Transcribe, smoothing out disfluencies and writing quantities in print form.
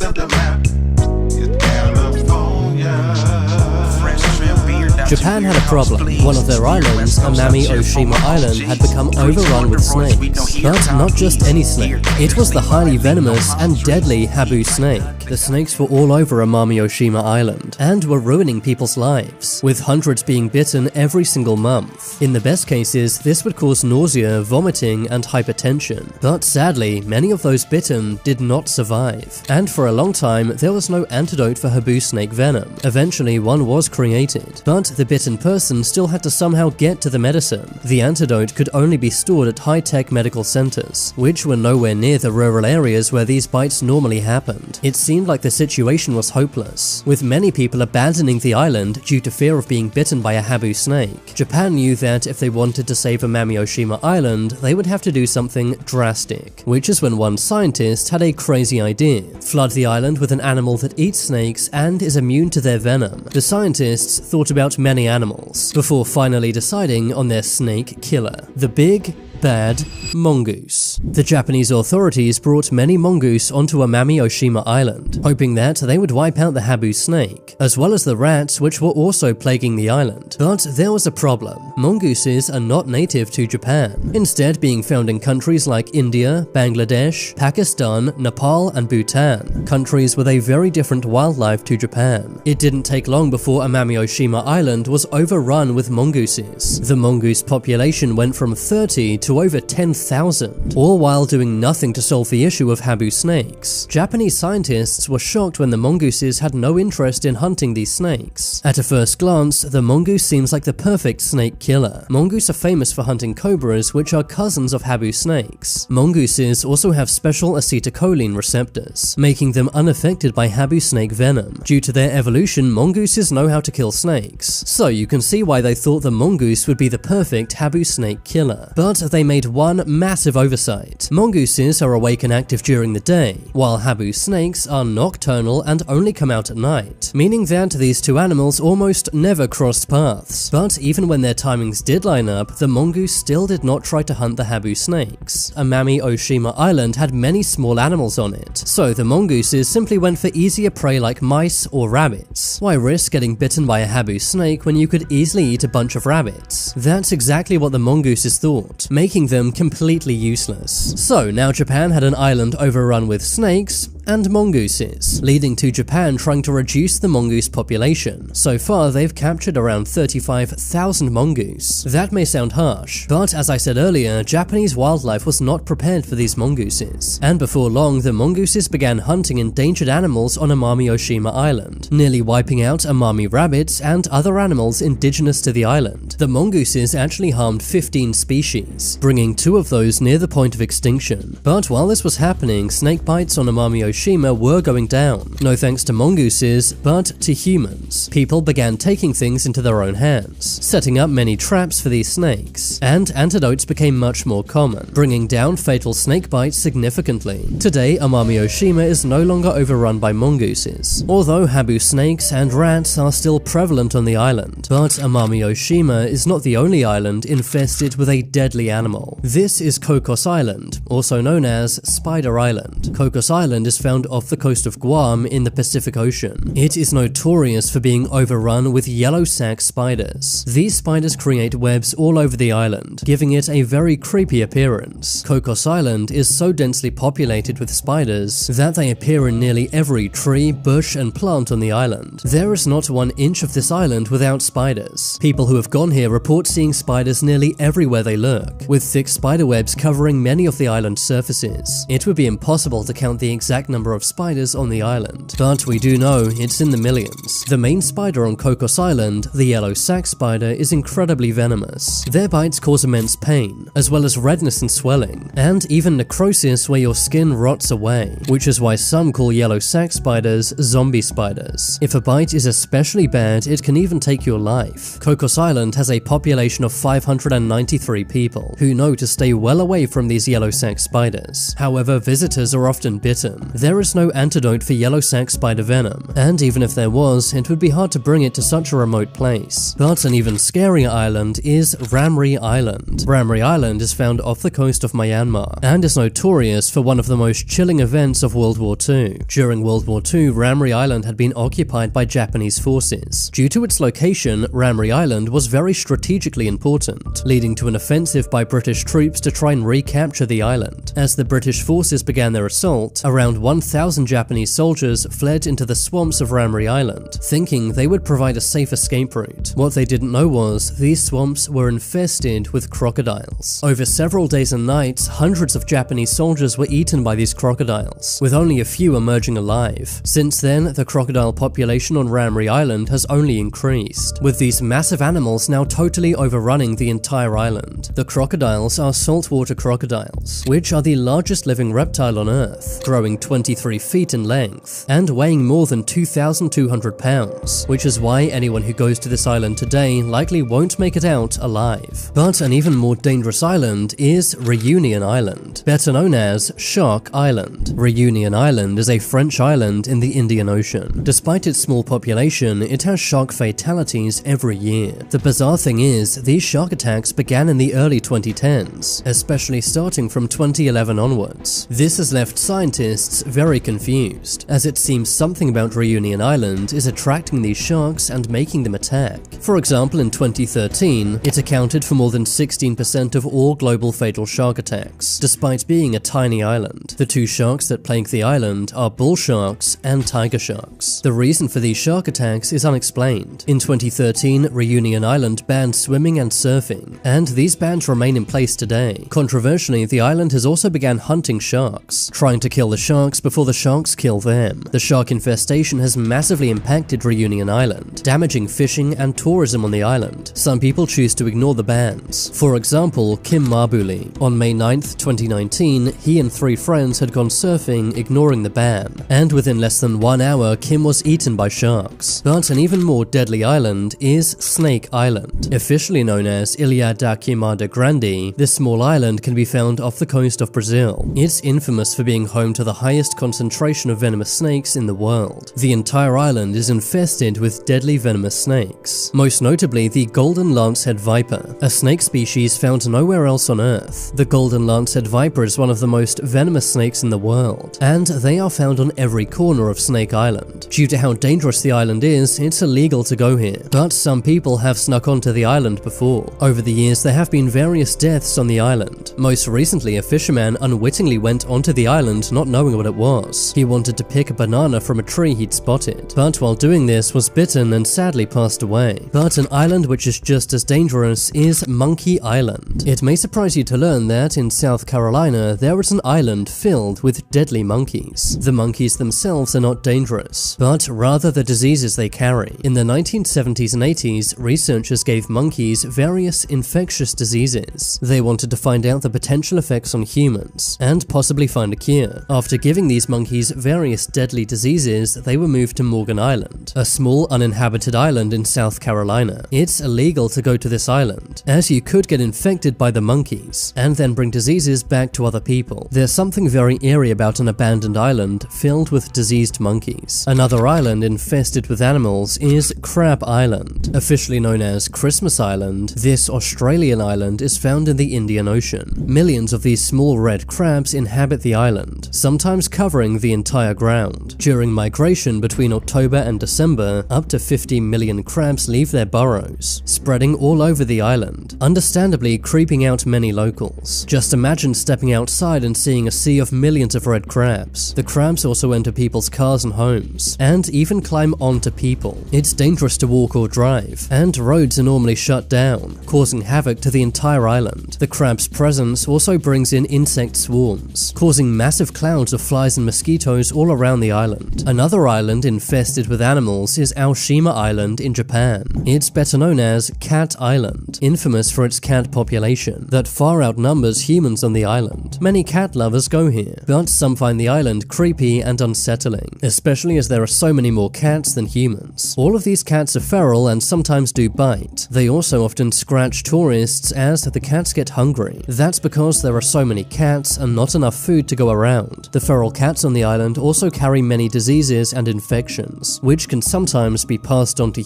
lift up the map. It's California. Fresh trim beard. Japan had a problem. One of their islands, Amami Oshima Island, had become overrun with snakes. But not just any snake. It was the highly venomous and deadly Habu snake. The snakes were all over Amami Oshima Island and were ruining people's lives, with hundreds being bitten every single month. In the best cases, this would cause nausea, vomiting, and hypertension. But sadly, many of those bitten did not survive. And for a long time, there was no antidote for Habu snake venom. Eventually, one was created, but the bitten person still had to somehow get to the medicine. The antidote could only be stored at high-tech medical centers, which were nowhere near the rural areas where these bites normally happened. It seemed like the situation was hopeless, with many people abandoning the island due to fear of being bitten by a Habu snake. Japan knew that if they wanted to save Amami Oshima Island, they would have to do something drastic, which is when one scientist had a crazy idea: flood the island with an animal that eats snakes and is immune to their venom. The scientists thought about many animals before finally deciding on their snake killer, the big, bad mongoose. The Japanese authorities brought many mongoose onto Amami Oshima Island, hoping that they would wipe out the Habu snake, as well as the rats which were also plaguing the island. But there was a problem. Mongooses are not native to Japan, instead being found in countries like India, Bangladesh, Pakistan, Nepal, and Bhutan, countries with a very different wildlife to Japan. It didn't take long before Amami Oshima Island was overrun with mongooses. The mongoose population went from 30 to over 10,000, all while doing nothing to solve the issue of Habu snakes. Japanese scientists were shocked when the mongooses had no interest in hunting these snakes. At a first glance, the mongoose seems like the perfect snake killer. Mongoose are famous for hunting cobras, which are cousins of Habu snakes. Mongooses also have special acetylcholine receptors, making them unaffected by Habu snake venom. Due to their evolution, mongooses know how to kill snakes, so you can see why they thought the mongoose would be the perfect Habu snake killer. But they made one massive oversight. Mongooses are awake and active during the day, while Habu snakes are nocturnal and only come out at night, meaning that these two animals almost never crossed paths. But even when their timings did line up, the mongoose still did not try to hunt the Habu snakes. Amami Oshima Island had many small animals on it, so the mongooses simply went for easier prey like mice or rabbits. Why risk getting bitten by a Habu snake when you could easily eat a bunch of rabbits? That's exactly what the mongooses thought, making them completely useless. So now Japan had an island overrun with snakes and mongooses, leading to Japan trying to reduce the mongoose population. So far, they've captured around 35,000 mongoose. That may sound harsh, but as I said earlier, Japanese wildlife was not prepared for these mongooses. And before long, the mongooses began hunting endangered animals on Amami Oshima Island, nearly wiping out Amami rabbits and other animals indigenous to the island. The mongooses actually harmed 15 species, bringing 2 of those near the point of extinction. But while this was happening, snake bites on Amami Oshima were going down, no thanks to mongooses, but to humans. People began taking things into their own hands, setting up many traps for these snakes, and antidotes became much more common, bringing down fatal snake bites significantly. Today, Amami Oshima is no longer overrun by mongooses, although Habu snakes and rats are still prevalent on the island. But Amami Oshima is not the only island infested with a deadly animal. This is Cocos Island, also known as Spider Island. Cocos Island is found off the coast of Guam in the Pacific Ocean. It is notorious for being overrun with yellow sac spiders. These spiders create webs all over the island, giving it a very creepy appearance. Cocos Island is so densely populated with spiders that they appear in nearly every tree, bush, and plant on the island. There is not 1 inch of this island without spiders. People who have gone here report seeing spiders nearly everywhere they look, with thick spider webs covering many of the island's surfaces. It would be impossible to count the exact number of spiders on the island, but we do know it's in the millions. The main spider on Cocos Island, the yellow sac spider, is incredibly venomous. Their bites cause immense pain, as well as redness and swelling, and even necrosis where your skin rots away, which is why some call yellow sac spiders zombie spiders. If a bite is especially bad, it can even take your life. Cocos Island has a population of 593 people, who know to stay well away from these yellow sac spiders. However, visitors are often bitten. There is no antidote for yellow sac spider venom, and even if there was, it would be hard to bring it to such a remote place. But an even scarier island is Ramree Island. Ramree Island is found off the coast of Myanmar, and is notorious for one of the most chilling events of World War II. During World War II, Ramree Island had been occupied by Japanese forces. Due to its location, Ramree Island was very strategically important, leading to an offensive by British troops to try and recapture the island. As the British forces began their assault, around 1,000 Japanese soldiers fled into the swamps of Ramree Island, thinking they would provide a safe escape route. What they didn't know was, these swamps were infested with crocodiles. Over several days and nights, hundreds of Japanese soldiers were eaten by these crocodiles, with only a few emerging alive. Since then, the crocodile population on Ramree Island has only increased, with these massive animals now totally overrunning the entire island. The crocodiles are saltwater crocodiles, which are the largest living reptile on Earth, growing 23 feet in length, and weighing more than 2,200 pounds, which is why anyone who goes to this island today likely won't make it out alive. But an even more dangerous island is Reunion Island, better known as Shark Island. Reunion Island is a French island in the Indian Ocean. Despite its small population, it has shark fatalities every year. The bizarre thing is, these shark attacks began in the early 2010s, especially starting from 2011 onwards. This has left scientists very confused, as it seems something about Reunion Island is attracting these sharks and making them attack. For example, in 2013, it accounted for more than 16% of all global fatal shark attacks, despite being a tiny island. The two sharks that plague the island are bull sharks and tiger sharks. The reason for these shark attacks is unexplained. In 2013, Reunion Island banned swimming and surfing, and these bans remain in place today. Controversially, the island has also begun hunting sharks, trying to kill the sharks before the sharks kill them. The shark infestation has massively impacted Reunion Island, damaging fishing and tourism on the island. Some people choose to ignore the bans. For example, Kim Mabuli. On May 9th, 2019, he and 3 friends had gone surfing, ignoring the ban, and within less than 1 hour, Kim was eaten by sharks. But an even more deadly island is Snake Island. Officially known as Ilha da Queimada Grande, this small island can be found off the coast of Brazil. It's infamous for being home to the highest concentration of venomous snakes in the world. The entire island is infested with deadly venomous snakes, most notably the golden lancehead viper, a snake species found nowhere else on Earth. The golden lancehead viper is one of the most venomous snakes in the world, and they are found on every corner of Snake Island. Due to how dangerous the island is, it's illegal to go here, but some people have snuck onto the island before. Over the years, there have been various deaths on the island. Most recently, a fisherman unwittingly went onto the island not knowing what it was. He wanted to pick a banana from a tree he'd spotted, but while doing this was bitten and sadly passed away. But an island which is just as dangerous is Monkey Island. It may surprise you to learn that in South Carolina, there is an island filled with deadly monkeys. The monkeys themselves are not dangerous, but rather the diseases they carry. In the 1970s and 80s, researchers gave monkeys various infectious diseases. They wanted to find out the potential effects on humans, and possibly find a cure. After giving these monkeys various deadly diseases, they were moved to Morgan Island, a small uninhabited island in South Carolina. It's illegal to go to this island, as you could get infected by the monkeys, and then bring diseases back to other people. There's something very eerie about an abandoned island filled with diseased monkeys. Another island infested with animals is Crab Island. Officially known as Christmas Island, this Australian island is found in the Indian Ocean. Millions of these small red crabs inhabit the island, sometimes covering the entire ground. During migration between October and December, up to 50 million crabs leave their burrows, spreading all over the island, understandably creeping out many locals. Just imagine stepping outside and seeing a sea of millions of red crabs. The crabs also enter people's cars and homes, and even climb onto people. It's dangerous to walk or drive, and roads are normally shut down, causing havoc to the entire island. The crab's presence also brings in insect swarms, causing massive clouds of flies and mosquitoes all around the island. Another island infested with animals is Aoshima Island in Japan. It's better known as Cat Island, infamous for its cat population that far outnumbers humans on the island. Many cat lovers go here, but some find the island creepy and unsettling, especially as there are so many more cats than humans. All of these cats are feral and sometimes do bite. They also often scratch tourists as the cats get hungry. That's because there are so many cats and not enough food to go around. The feral while cats on the island also carry many diseases and infections, which can sometimes be passed on to